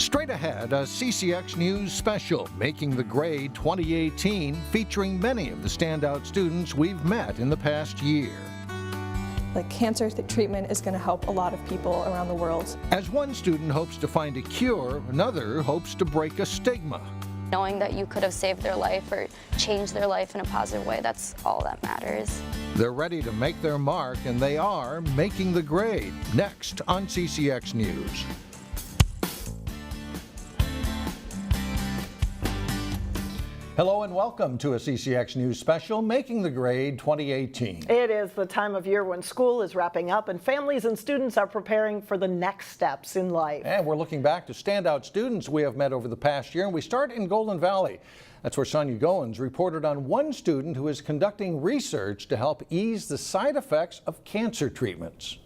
Straight ahead, a CCX News special, Making the Grade 2018, featuring many of the standout students we've met in the past year. Like cancer treatment is going to help a lot of people around the world. As one student hopes to find a cure, another hopes to break a stigma. Knowing that you could have saved their life or changed their life in a positive way, that's all that matters. They're ready to make their mark, and they are making the grade. Next on CCX News. Hello and welcome to a CCX News special, Making the Grade 2018. It is the time of year when school is wrapping up and families and students are preparing for the next steps in life. And we're looking back to standout students we have met over the past year, and we start in Golden Valley. That's where Sonia Goins reported on one student who is conducting research to help ease the side effects of cancer treatments.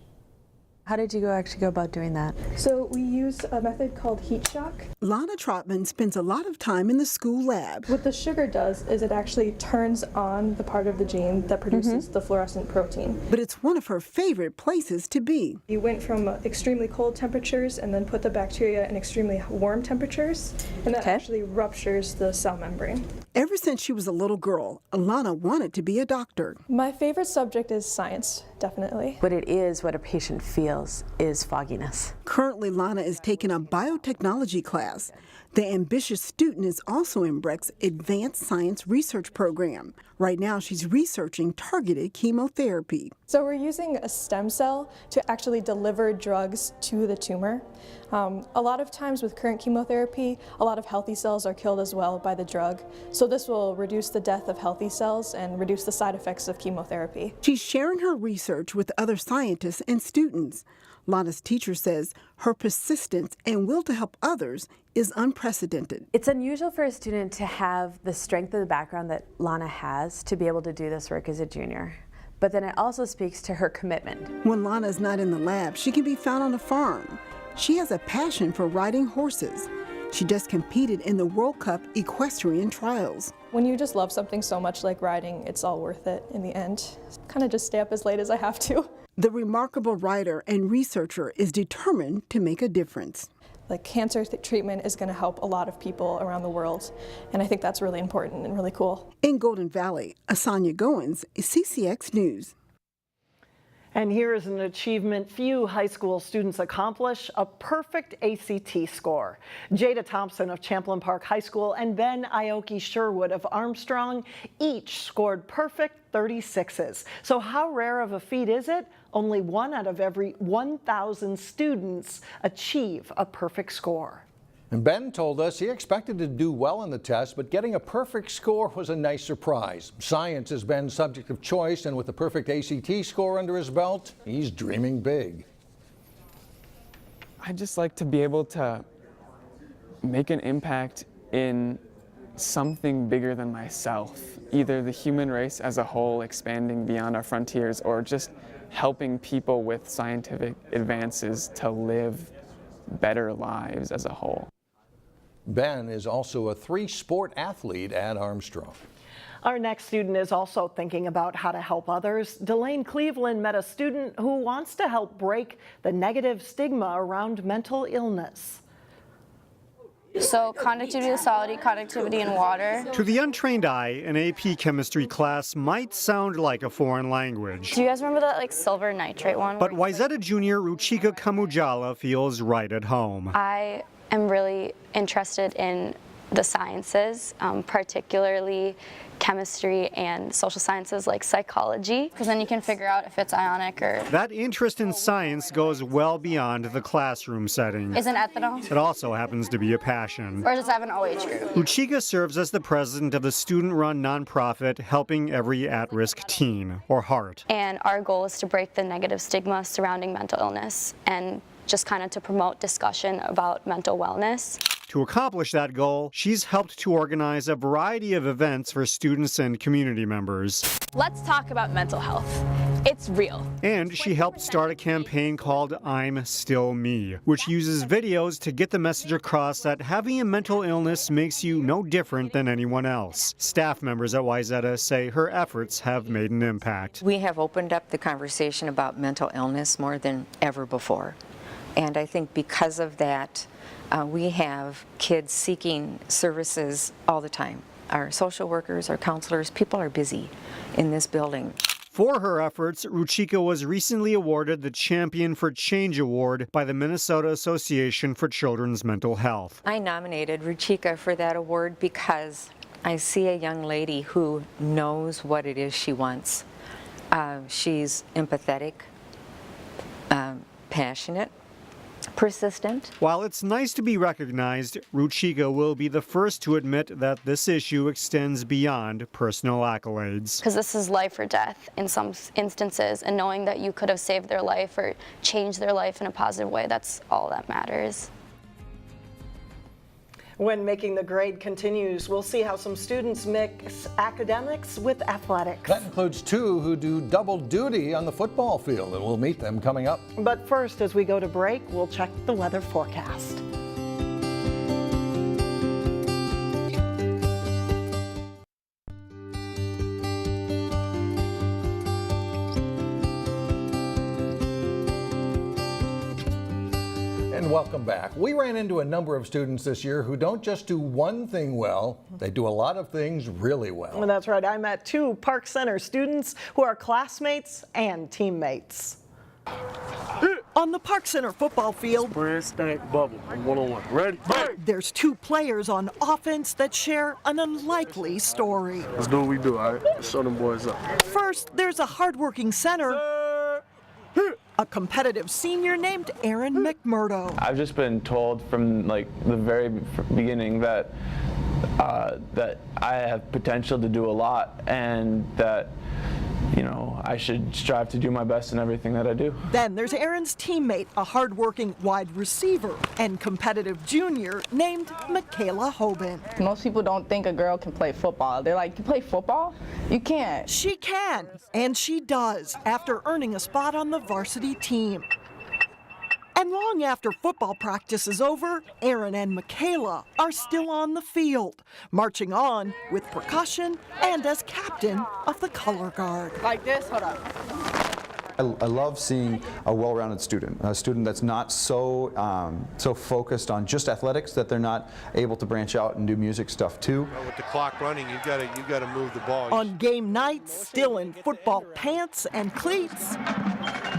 How did you actually go about doing that? So we use a method called heat shock. Lana Trotman spends a lot of time in the school lab. What the sugar does is it actually turns on the part of the gene that produces the fluorescent protein. But it's one of her favorite places to be. You went from extremely cold temperatures and then put the bacteria in extremely warm temperatures, and that actually ruptures the cell membrane. Ever since she was a little girl, Lana wanted to be a doctor. My favorite subject is science, definitely. What it is, what a patient feels, is fogginess. Currently, Lana is taking a biotechnology class. The ambitious student is also in Breck's Advanced Science Research Program. Right now, she's researching targeted chemotherapy. So we're using a stem cell to actually deliver drugs to the tumor. A lot of times with current chemotherapy, a lot of healthy cells are killed as well by the drug. So this will reduce the death of healthy cells and reduce the side effects of chemotherapy. She's sharing her research with other scientists and students. Lana's teacher says her persistence and will to help others is unprecedented. It's unusual for a student to have the strength of the background that Lana has to be able to do this work as a junior. But then it also speaks to her commitment. When Lana's not in the lab, she can be found on a farm. She has a passion for riding horses. She just competed in the World Cup equestrian trials. When you just love something so much like riding, it's all worth it in the end. Kind of just stay up as late as I have to. The remarkable writer and researcher is determined to make a difference. Like cancer treatment is going to help a lot of people around the world, and I think that's really important and really cool. In Golden Valley, Sonia Goins, CCX News. And here is an achievement few high school students accomplish, a perfect ACT score. Jada Thompson of Champlain Park High School and Ben Aoki Sherwood of Armstrong each scored perfect 36s. So how rare of a feat is it? Only 1 out of every 1,000 students achieve a perfect score. And Ben told us he expected to do well in the test, but getting a perfect score was a nice surprise. Science has been subject of choice, and with a perfect ACT score under his belt, he's dreaming big. I just like to be able to make an impact in something bigger than myself, either the human race as a whole expanding beyond our frontiers, or just helping people with scientific advances to live better lives as a whole. Ben is also a 3-sport athlete at Armstrong. Our next student is also thinking about how to help others. Delane Cleveland met a student who wants to help break the negative stigma around mental illness. So conductivity to solidity, conductivity in water. To the untrained eye, an AP chemistry class might sound like a foreign language. Do you guys remember that silver nitrate one? But Wayzata Junior Ruchika Kamujala feels right at home. I am really interested in the sciences, particularly chemistry and social sciences like psychology, because then you can figure out if it's ionic or... That interest in science goes well beyond the classroom setting. Isn't ethanol? It also happens to be a passion. Or does it have an OH group? Ruchika serves as the president of the student-run nonprofit Helping Every At-Risk Teen, or HEART. And our goal is to break the negative stigma surrounding mental illness and just kind of to promote discussion about mental wellness. To accomplish that goal, she's helped to organize a variety of events for students and community members. Let's talk about mental health. It's real. And she helped start a campaign called I'm Still Me, which uses videos to get the message across that having a mental illness makes you no different than anyone else. Staff members at Wayzata say her efforts have made an impact. We have opened up the conversation about mental illness more than ever before. And I think because of that, we have kids seeking services all the time. Our social workers, our counselors, people are busy in this building. For her efforts, Ruchika was recently awarded the Champion for Change Award by the Minnesota Association for Children's Mental Health. I nominated Ruchika for that award because I see a young lady who knows what it is she wants. She's empathetic, passionate, persistent. While it's nice to be recognized, Ruchika will be the first to admit that this issue extends beyond personal accolades. Because this is life or death in some instances, and knowing that you could have saved their life or changed their life in a positive way, that's all that matters. When Making the Grade continues, we'll see how some students mix academics with athletics. That includes two who do double duty on the football field, and we'll meet them coming up. But first, as we go to break, we'll check the weather forecast. And welcome back. We ran into a number of students this year who don't just do one thing well, they do a lot of things really well. And that's right, I met two Park Center students who are classmates and teammates. On the Park Center football field, Brand stank bubble, one-on-one. Ready? There's two players on offense that share an unlikely story. Let's do what we do, all right? Let's show them boys up. First, there's a hardworking center, a competitive senior named Aaron McMurdo. I've just been told from like the very beginning that that I have potential to do a lot, and that, you know, I should strive to do my best in everything that I do. Then there's Aaron's teammate, a hardworking wide receiver and competitive junior named Michaela Hoban. Most people don't think a girl can play football. They're like, you play football? You can't. She can, and she does, after earning a spot on the varsity team. And long after football practice is over, Aaron and Michaela are still on the field, marching on with percussion and as captain of the color guard. Like this, hold up. I love seeing a well-rounded student, a student that's not so focused on just athletics that they're not able to branch out and do music stuff too. With the clock running, you've got to move the ball. On game nights, still in football pants and cleats,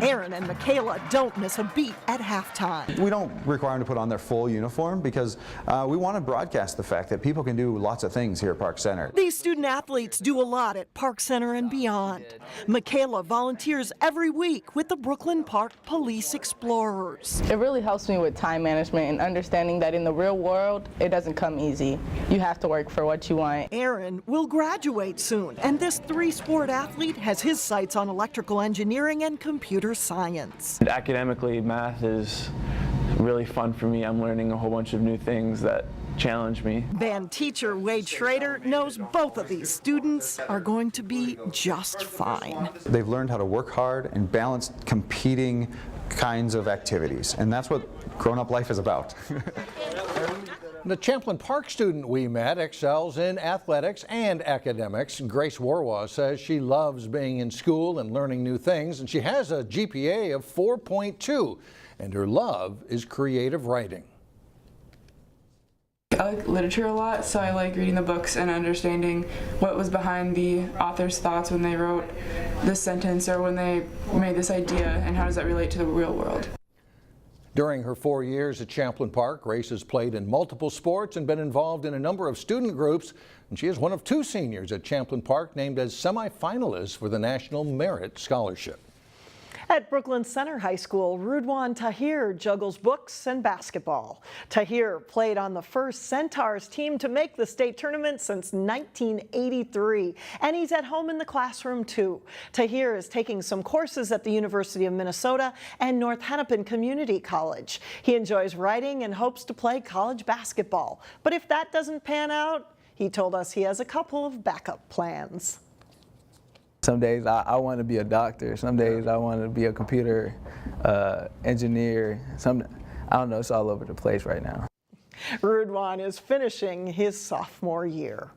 Aaron and Michaela don't miss a beat at halftime. We don't require them to put on their full uniform because we want to broadcast the fact that people can do lots of things here at Park Center. These student athletes do a lot at Park Center and beyond. Michaela volunteers every week with the Brooklyn Park Police Explorers. It really helps me with time management and understanding that in the real world, it doesn't come easy. You have to work for what you want. Aaron will graduate soon, and this three-sport athlete has his sights on electrical engineering and computer science. Academically, math is really fun for me. I'm learning a whole bunch of new things that challenge me. Band teacher Wade Schrader knows both of these students are going to be just fine. They've learned how to work hard and balance competing kinds of activities, and that's what grown-up life is about. The Champlin Park student we met excels in athletics and academics. Grace Warwa says she loves being in school and learning new things, and she has a GPA of 4.2, and her love is creative writing. I like literature a lot, so I like reading the books and understanding what was behind the author's thoughts when they wrote this sentence or when they made this idea, and how does that relate to the real world. During her 4 years at Champlin Park, Grace has played in multiple sports and been involved in a number of student groups, and she is one of two seniors at Champlin Park named as semifinalists for the National Merit Scholarship. At Brooklyn Center High School, Rudwan Tahir juggles books and basketball. Tahir played on the first Centaurs team to make the state tournament since 1983, and he's at home in the classroom too. Tahir is taking some courses at the University of Minnesota and North Hennepin Community College. He enjoys writing and hopes to play college basketball. But if that doesn't pan out, he told us he has a couple of backup plans. Some days I want to be a doctor. Some days I want to be a computer engineer. I don't know, it's all over the place right now. Rudwan is finishing his sophomore year.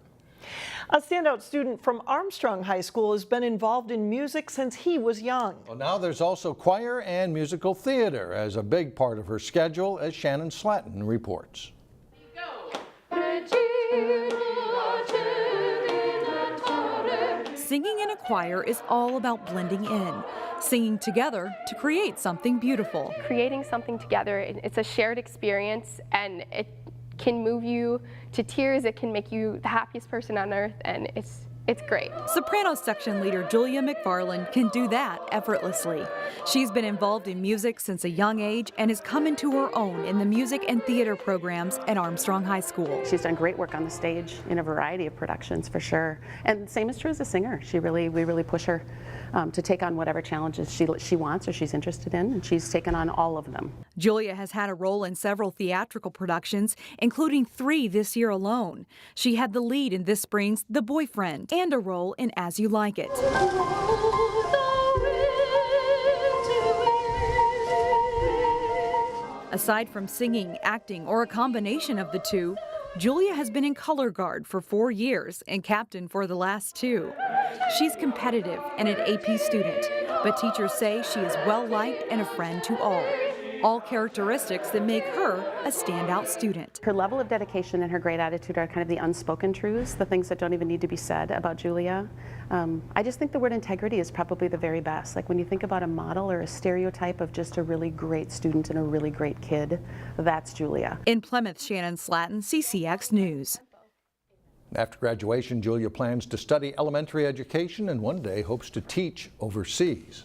A standout student from Armstrong High School has been involved in music since he was young. Well, now there's also choir and musical theater as a big part of her schedule, as Shannon Slatton reports. Singing in a choir is all about blending in, singing together to create something beautiful. Creating something together, it's a shared experience, and it can move you to tears. It can make you the happiest person on earth, and it's great. Soprano section leader Julia McFarland can do that effortlessly. She's been involved in music since a young age and has come into her own in the music and theater programs at Armstrong High School. She's done great work on the stage in a variety of productions for sure. And same is true as a singer. We really push her to take on whatever challenges she wants or she's interested in, and she's taken on all of them. Julia has had a role in several theatrical productions, including 3 this year alone. She had the lead in this spring's The Boyfriend and a role in As You Like It. Aside from singing, acting, or a combination of the two, Julia has been in color guard for 4 years and captain for the last 2. She's competitive and an AP student, but teachers say she is well-liked and a friend to all characteristics that make her a standout student. Her level of dedication and her great attitude are kind of the unspoken truths, the things that don't even need to be said about Julia. I just think the word integrity is probably the very best. Like when you think about a model or a stereotype of just a really great student and a really great kid, that's Julia. In Plymouth, Shannon Slatton, CCX News. After graduation, Julia plans to study elementary education and one day hopes to teach overseas.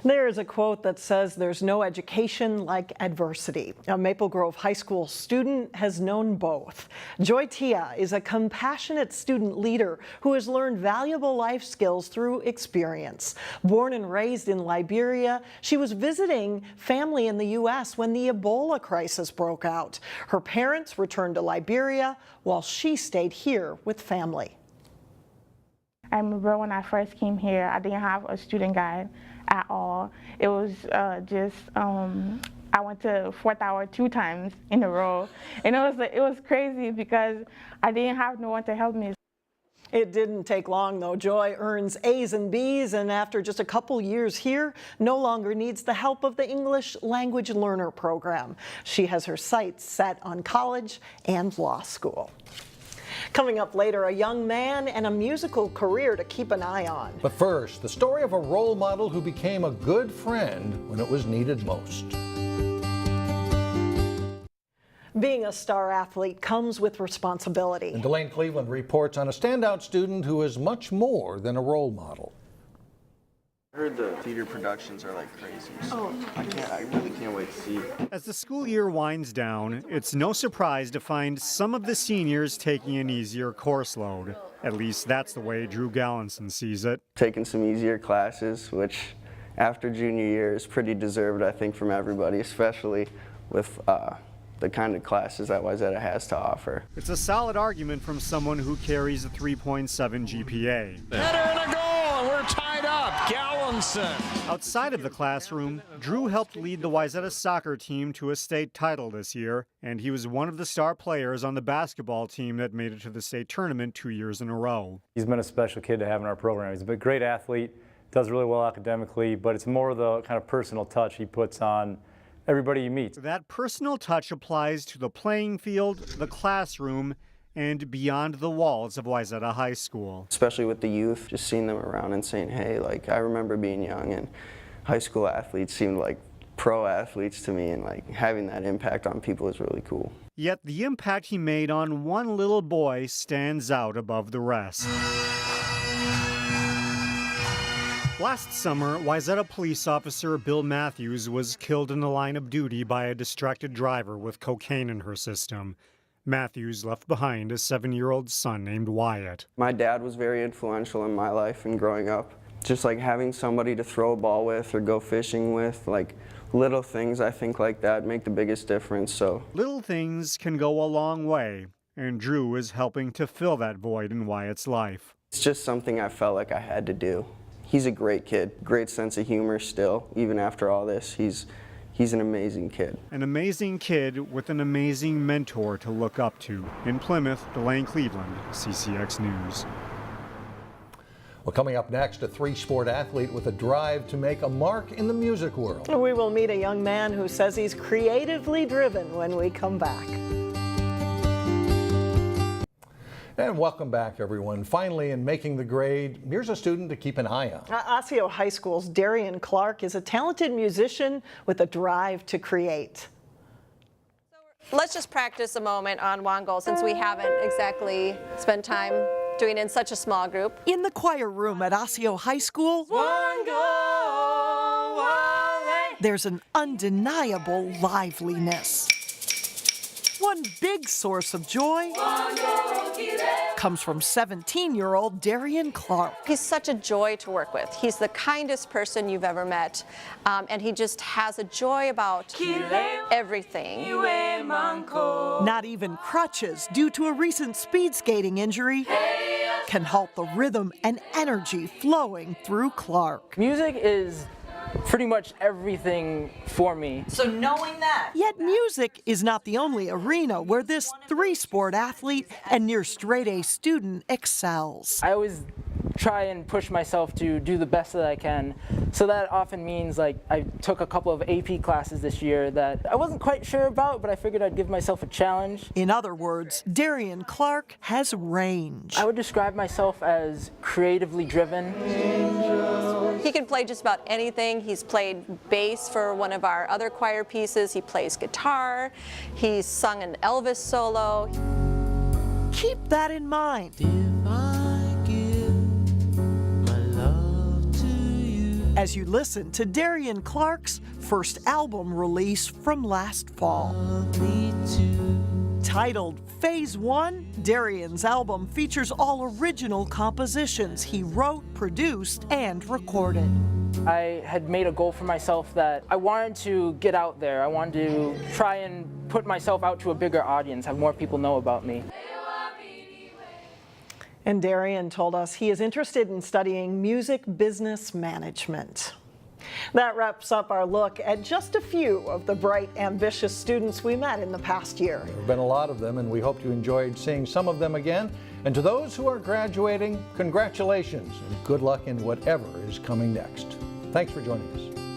There is a quote that says there's no education like adversity. A Maple Grove High School student has known both. Joy Tia is a compassionate student leader who has learned valuable life skills through experience. Born and raised in Liberia, she was visiting family in the U.S. when the Ebola crisis broke out. Her parents returned to Liberia while she stayed here with family. I remember when I first came here, I didn't have a student guide at all. It was I went to 4th hour 2 times in a row, and it was crazy because I didn't have no one to help me. It didn't take long though. Joy earns A's and B's, and after just a couple years here, no longer needs the help of the English Language Learner Program. She has her sights set on college and law school. Coming up later, a young man and a musical career to keep an eye on. But first, the story of a role model who became a good friend when it was needed most. Being a star athlete comes with responsibility. And Delane Cleveland reports on a standout student who is much more than a role model. I heard the theater productions are like crazy, so I really can't wait to see. As the school year winds down, it's no surprise to find some of the seniors taking an easier course load. At least that's the way Drew Gallinson sees it. Taking some easier classes, which after junior year is pretty deserved, I think, from everybody, especially with the kind of classes that Wayzata has to offer. It's a solid argument from someone who carries a 3.7 GPA. Header and a goal, and we're tied up. Gallinson. Outside of the classroom, Drew helped lead the Wayzata soccer team to a state title this year, and he was one of the star players on the basketball team that made it to the state tournament 2 years in a row. He's been a special kid to have in our program. He's a great athlete, does really well academically, but it's more the kind of personal touch he puts on everybody he meets. That personal touch applies to the playing field, the classroom, and beyond the walls of Wayzata High School. Especially with the youth, just seeing them around and saying, hey, like, I remember being young and high school athletes seemed like pro athletes to me, and like having that impact on people is really cool. Yet the impact he made on one little boy stands out above the rest. Last summer, Wayzata police officer Bill Matthews was killed in the line of duty by a distracted driver with cocaine in her system. Matthews left behind a 7-year-old son named Wyatt. My dad was very influential in my life and growing up. Just like having somebody to throw a ball with or go fishing with, like little things I think like that make the biggest difference. So little things can go a long way, and Drew is helping to fill that void in Wyatt's life. It's just something I felt like I had to do. He's a great kid, great sense of humor still, even after all this. He's he's an amazing kid. An amazing kid with an amazing mentor to look up to. In Plymouth, Delane Cleveland, CCX News. Well, coming up next, a three-sport athlete with a drive to make a mark in the music world. We will meet a young man who says he's creatively driven when we come back. And welcome back, everyone. Finally, in making the grade, here's a student to keep an eye on. Osseo High School's Darien Clark is a talented musician with a drive to create. Let's just practice a moment on one goal since we haven't exactly spent time doing it in such a small group. In the choir room at Osseo High School, there's an undeniable liveliness. One big source of joy comes from 17-year-old Darien Clark. He's such a joy to work with. He's the kindest person you've ever met, and he just has a joy about everything. Not even crutches, due to a recent speed skating injury, can halt the rhythm and energy flowing through Clark. Music is pretty much everything for me. So knowing that. Yet music is not the only arena where this three-sport athlete and near straight-A student excels. I always try and push myself to do the best that I can. So that often means, like, I took a couple of AP classes this year that I wasn't quite sure about, but I figured I'd give myself a challenge. In other words, Darien Clark has range. I would describe myself as creatively driven. He can play just about anything. He's played bass for one of our other choir pieces. He plays guitar. He's sung an Elvis solo. Keep that in mind. As you listen to Darien Clark's first album release from last fall. Titled Phase 1, Darien's album features all original compositions he wrote, produced, and recorded. I had made a goal for myself that I wanted to get out there. I wanted to try and put myself out to a bigger audience, have more people know about me. And Darien told us he is interested in studying music business management. That wraps up our look at just a few of the bright, ambitious students we met in the past year. There have been a lot of them, and we hope you enjoyed seeing some of them again. And to those who are graduating, congratulations and good luck in whatever is coming next. Thanks for joining us.